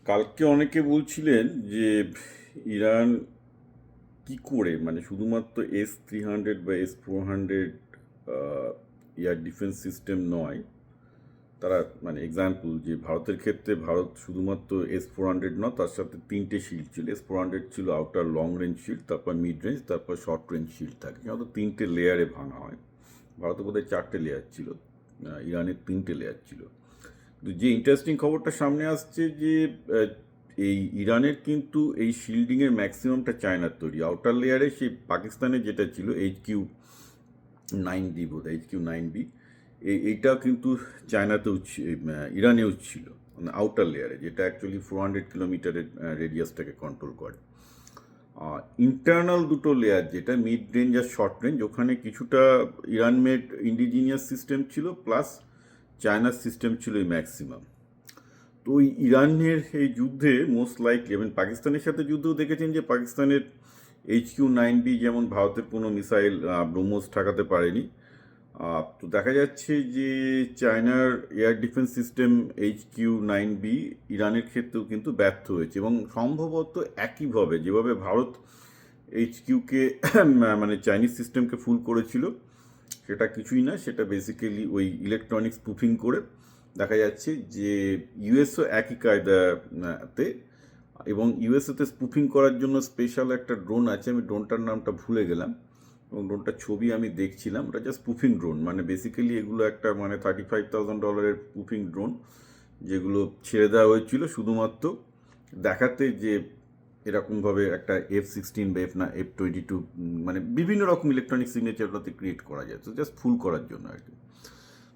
কালকে অনেকে বলছিলেন যে ইরান কি করে মানে শুধুমাত্র S-300 বা S-400 এয়ার ডিফেন্স সিস্টেম নয়, তারা মানে এক্সাম্পল যে ভারতের ক্ষেত্রে ভারত শুধুমাত্র S-400 নয়, তার সাথে তিনটে শিল্ড ছিল। S-400 ছিল আউটার লং রেঞ্জ শিল্ড, তারপর মিড রেঞ্জ, তারপর শর্ট রেঞ্জ শিল্ড থাকে, কিন্তু তিনটে লেয়ারে ভাঙা হয়। ভারতে বোধহয় চারটে লেয়ার ছিল, ইরানের তিনটে লেয়ার ছিল। কিন্তু যে ইন্টারেস্টিং খবরটা সামনে আসছে যে এই ইরানের কিন্তু এই শিল্ডিংয়ের ম্যাক্সিমামটা চায়নার তৈরি। আউটার লেয়ারে সেই পাকিস্তানের যেটা ছিল HQ-9B, বোধ HQ-9B, এইটাও কিন্তু চায়নাতেও ইরানেও ছিল, মানে আউটার লেয়ারে, যেটা অ্যাকচুয়ালি 400 কিলোমিটারের রেডিয়াসটাকে কন্ট্রোল করে। ইন্টারনাল দুটো লেয়ার, যেটা মিড রেঞ্জ আর শর্ট রেঞ্জ, ওখানে কিছুটা ইরান মেড ইন্ডিজিনিয়াস সিস্টেম ছিল, প্লাস চায়নার সিস্টেম ছিল এই ম্যাক্সিমাম। তো ওই ইরানের এই যুদ্ধে মোস্ট লাইকলি, এবং পাকিস্তানের সাথে যুদ্ধও দেখেছেন যে পাকিস্তানের HQ-9B যেমন ভারতের কোনো মিসাইল ব্রহ্মোস ঠেকাতে পারেনি। তো দেখা যাচ্ছে যে চায়নার এয়ার ডিফেন্স সিস্টেম HQ-9B ইরানের ক্ষেত্রেও কিন্তু ব্যর্থ হয়েছে, এবং সম্ভবত একইভাবে যেভাবে ভারত HQ-কে মানে চাইনিজ সিস্টেমকে ফুল করেছিল, সেটা কিছুই না, সেটা বেসিক্যালি ওই ইলেকট্রনিক্স স্পুফিং করে। দেখা যাচ্ছে যে ইউএসও একই কায়দাতে, এবং ইউএসএতে স্পুফিং করার জন্য স্পেশাল একটা ড্রোন আছে, আমি ড্রোনটার নামটা ভুলে গেলাম, এবং ড্রোনটার ছবি আমি দেখছিলাম, ওটা জাস্ট স্পুফিং ড্রোন। মানে বেসিক্যালি এগুলো একটা মানে $35,000 স্পুফিং ড্রোন, যেগুলো ছেড়ে দেওয়া হয়েছিল শুধুমাত্র দেখাতে যে এরকমভাবে একটা F-16 বা F-22, মানে বিভিন্ন রকম ইলেকট্রনিক সিগনেচার ওটাতে ক্রিয়েট করা যায়, তো জাস্ট ফুল করার জন্য আর কি।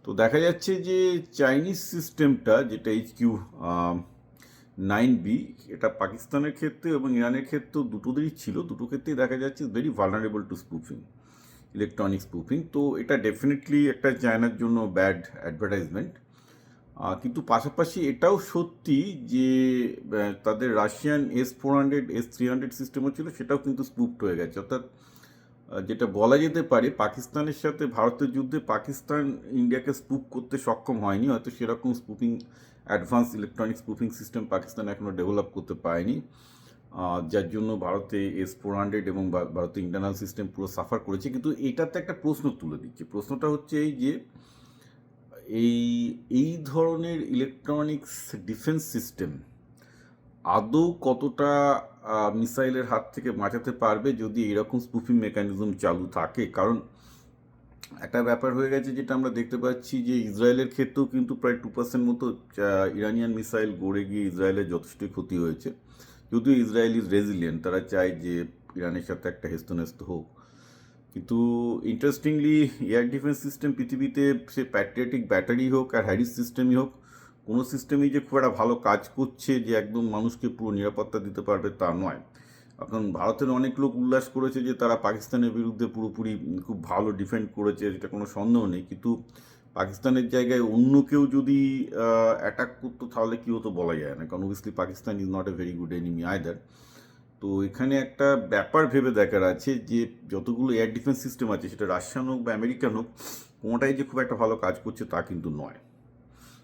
তো দেখা যাচ্ছে যে চাইনিজ সিস্টেমটা যেটা HQ-9B, এটা পাকিস্তানের ক্ষেত্রে এবং ইরানের ক্ষেত্রেও দুটোদেরই ছিল, দুটো ক্ষেত্রেই দেখা যাচ্ছে very vulnerable to spoofing, electronic spoofing. তো এটা ডেফিনেটলি একটা চায়নার জন্য ব্যাড অ্যাডভার্টাইজমেন্ট। কিন্তু পাশাপাশি এটাও সত্যি যে তাদের রাশিয়ান S-400 S-300 সিস্টেমও ছিল, সেটাও কিন্তু স্পুফড হয়ে গেছে। অর্থাৎ যেটা বলা যেতে পারে, পাকিস্তানের সাথে ভারতের যুদ্ধে পাকিস্তান ইন্ডিয়াকে স্পুফ করতে সক্ষম হয়নি, হয়তো সেরকম spoofing advance electronic spoofing system Pakistan এখনও ডেভেলপ করতে পারেনি, যার জন্য ভারতে S-400 এবং ভারতের ইন্টারনাল সিস্টেম পুরো সাফার করেছে। কিন্তু এটাতে একটা প্রশ্ন তুলে দিচ্ছে। প্রশ্নটা হচ্ছে এই যে এই এই ধরনের ইলেকট্রনিক্স ডিফেন্স সিস্টেম আদৌ কতটা মিসাইলের হাত থেকে বাঁচাতে পারবে যদি এরকম স্পুফিং মেকানিজম চালু থাকে। কারণ একটা ব্যাপার হয়ে গেছে, যেটা আমরা দেখতে পাচ্ছি যে ইসরায়েলের ক্ষেত্রেও কিন্তু প্রায় 2% মতো ইরানিয়ান মিসাইল গড়ে গিয়ে ইসরায়েলের যথেষ্টই ক্ষতি হয়েছে। যদিও ইসরায়েল ইজ রেজিলিয়েন্ট, তারা চায় যে ইরানের সাথে একটা হেস্তনেস্ত হোক। কিন্তু ইন্টারেস্টিংলি এয়ার ডিফেন্স সিস্টেম পৃথিবীতে, সে প্যাট্রিয়টিক ব্যাটারি হোক আর হ্যারিস সিস্টেমই হোক, কোনো সিস্টেমই যে খুব একটা ভালো কাজ করছে যে একদম মানুষকে পুরো নিরাপত্তা দিতে পারবে তা নয়। এখন ভারতের অনেক লোক উল্লাস করেছে যে তারা পাকিস্তানের বিরুদ্ধে পুরোপুরি খুব ভালো ডিফেন্ড করেছে, এটা কোনো সন্দেহ নেই। কিন্তু পাকিস্তানের জায়গায় অন্য কেউ যদি অ্যাটাক করতো তাহলে কী হতো বলা যায় না, কারণ obviously Pakistan is not a very good enemy either. তো এখানে একটা ব্যাপার ভেবে দেখার আছে যে যতগুলো এয়ার ডিফেন্স সিস্টেম আছে, সেটা রাশিয়ান হোক বা আমেরিকান হোক, কোনোটাই যে খুব একটা ভালো কাজ করছে তা কিন্তু নয়।